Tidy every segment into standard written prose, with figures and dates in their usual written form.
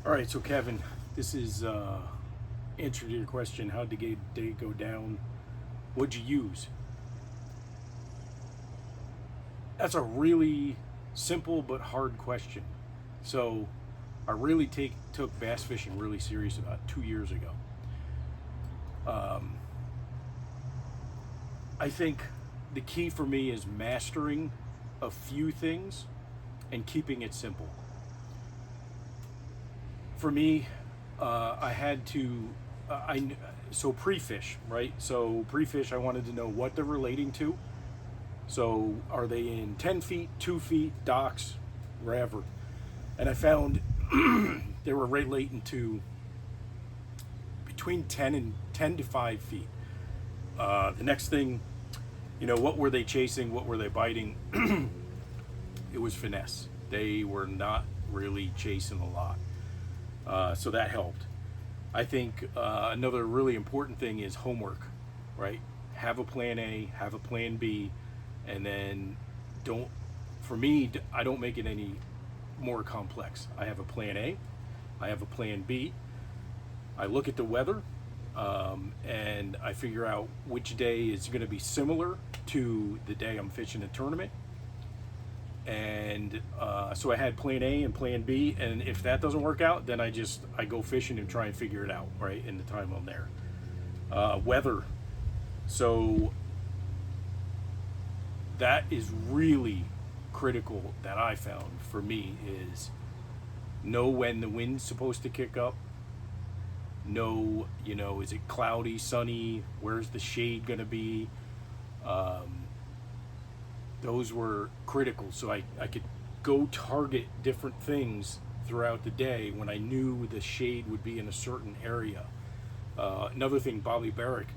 All right, so Kevin, this is answer to your question. How'd the day go down? What'd you use? That's a really simple but hard question. So, I really took bass fishing really serious about 2 years ago. Um, I think the key for me is mastering a few things and keeping it simple. For me, I had to, so pre-fish, right? So pre-fish, I wanted to know what they're relating to. So are they in 10 feet, 2 feet, docks, wherever? And I found they were relating to between 10 to 5 feet. The next thing, what were they chasing? What were they biting? It was finesse. They were not really chasing a lot. So that helped. I think another really important thing is homework, right? Have a plan A, have a plan B, and then I don't make it any more complex. I have a plan A, I have a plan B. I look at the weather, and I figure out which day is going to be similar to the day I'm fishing a tournament. And so I had plan A and plan B, and if that doesn't work out, then I go fishing and try and figure it out, right, in the time I'm there. Weather. So that is really critical that I found for me is know when the wind's supposed to kick up. Know, is it cloudy, sunny? Where's the shade going to be? Those were critical, so I could go target different things throughout the day when I knew the shade would be in a certain area. Another thing, Bobby Barrick,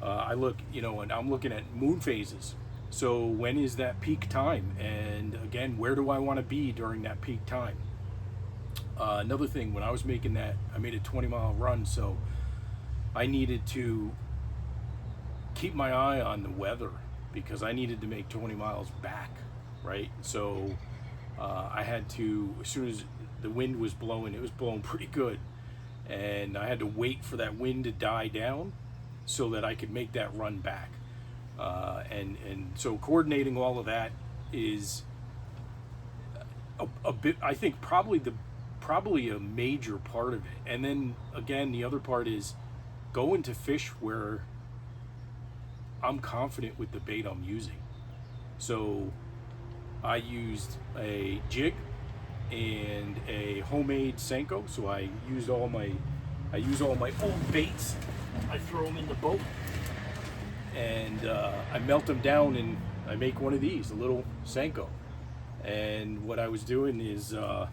I look, and I'm looking at moon phases. So when is that peak time? And again, where do I want to be during that peak time? Another thing, when I was making that, I made a 20-mile run, so I needed to keep my eye on the weather because I needed to make 20 miles back, right? So I had to, as soon as the wind was blowing, it was blowing pretty good, and I had to wait for that wind to die down so that I could make that run back. And so coordinating all of that is a bit, I think, probably a major part of it. And then again, the other part is going to fish where I'm confident with the bait I'm using. So I used a jig and a homemade Senko. So I use all my old baits. I throw them in the boat and I melt them down and I make one of these, a little Senko. And what I was doing is I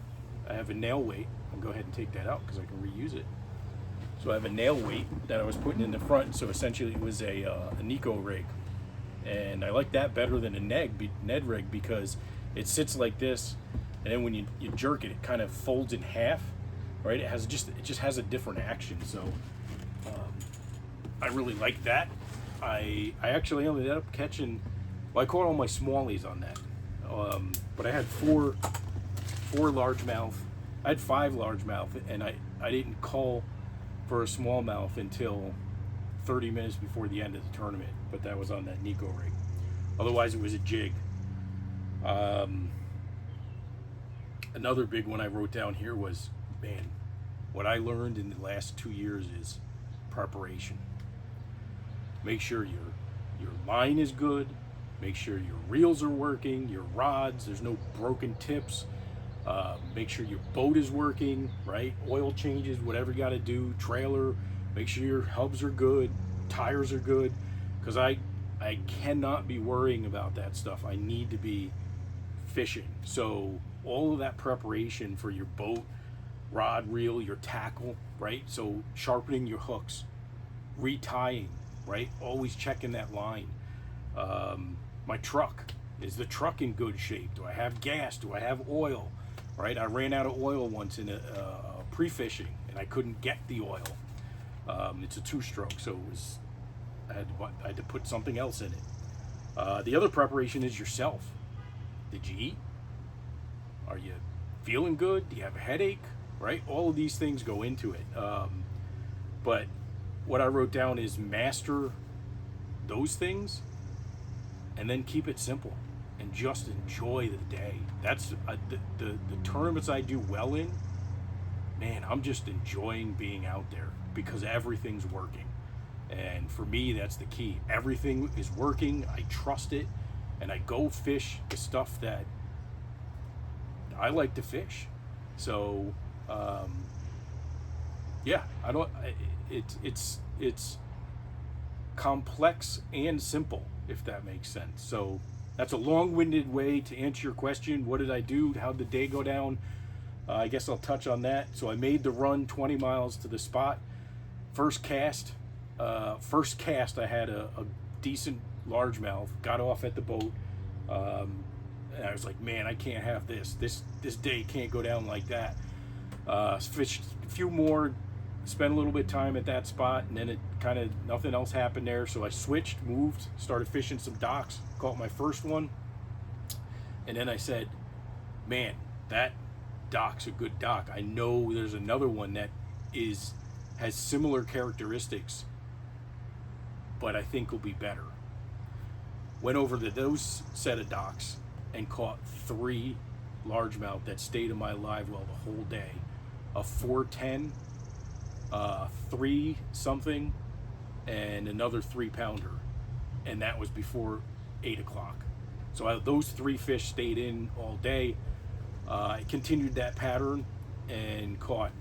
have a nail weight. I'll go ahead and take that out because I can reuse it. So I have a nail weight that I was putting in the front. So essentially it was a Nico rig. And I like that better than a Ned rig because it sits like this. And then when you jerk it, it kind of folds in half, right? It just has a different action. So I really like that. I actually ended up catching, I caught all my smallies on that. But I had four largemouth. I had 5 largemouth, and I didn't call for a smallmouth until 30 minutes before the end of the tournament, but that was on that Nico rig. Otherwise, it was a jig. Another big one I wrote down here was, man, what I learned in the last 2 years is preparation. Make sure your line is good. Make sure your reels are working, your rods, there's no broken tips. Make sure your boat is working, right? Oil changes, whatever you got to do, trailer. Make sure your hubs are good, tires are good, because I cannot be worrying about that stuff. I need to be fishing. So all of that preparation for your boat, rod, reel, your tackle, right? So sharpening your hooks, retying, right? Always checking that line. My truck, is the truck in good shape? Do I have gas? Do I have oil? Right? I ran out of oil once in a pre-fishing and I couldn't get the oil. It's a 2-stroke, so I had to put something else in it. The other preparation is yourself. Did you eat? Are you feeling good? Do you have a headache? right? All of these things go into it. But what I wrote down is master those things and then keep it simple and just enjoy the day. That's the tournaments I do well in, man, I'm just enjoying being out there because everything's working. And for me, that's the key. Everything is working. I trust it, and I go fish the stuff that I like to fish. So, yeah, I don't. It's complex and simple, if that makes sense. So that's a long-winded way to answer your question. What did I do? How'd the day go down? I guess I'll touch on that. So I made the run 20 miles to the spot. First cast, I had a decent largemouth. Got off at the boat, and I was like, man, I can't have this. This day can't go down like that. Fished a few more, spent a little bit of time at that spot, and then it kind of nothing else happened there. So I switched, moved, started fishing some docks. Caught my first one, and then I said, man, that dock's a good dock. I know there's another one that has similar characteristics, but I think will be better. Went over to those set of docks and caught 3 largemouth that stayed in my live well the whole day. A 410, 3 something, and another 3-pounder, and that was before 8 o'clock. So those 3 fish stayed in all day. I continued that pattern and caught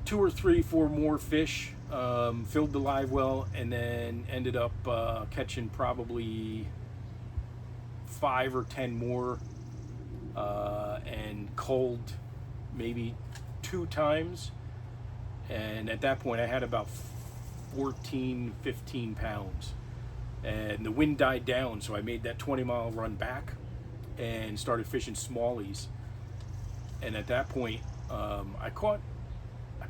2 or 3, 4 more fish, filled the live well, and then ended up catching probably 5 or 10 more, and culled maybe 2 times. And at that point I had about 14, 15 pounds. And the wind died down, so I made that 20-mile run back and started fishing smallies. And at that point, I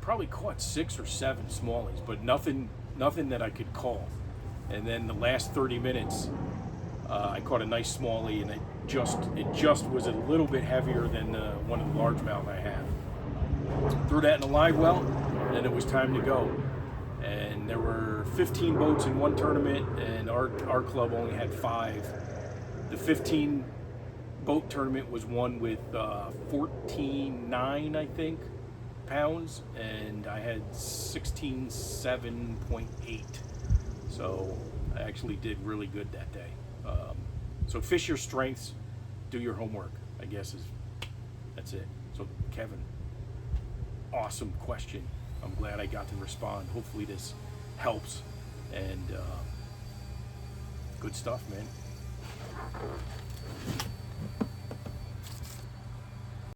probably caught 6 or 7 smallies, but nothing that I could call. And then the last 30 minutes, I caught a nice smallie, and it just was a little bit heavier than one of the largemouth I had. Threw that in the live well, and then it was time to go. And there were 15 boats in one tournament, and our club only had 5. The 15 boat tournament was won with 14.9, I think, pounds, and I had 16.7.8. So I actually did really good that day. So fish your strengths, do your homework, I guess that's it. So Kevin, awesome question. I'm glad I got to respond. Hopefully this helps, and good stuff, man.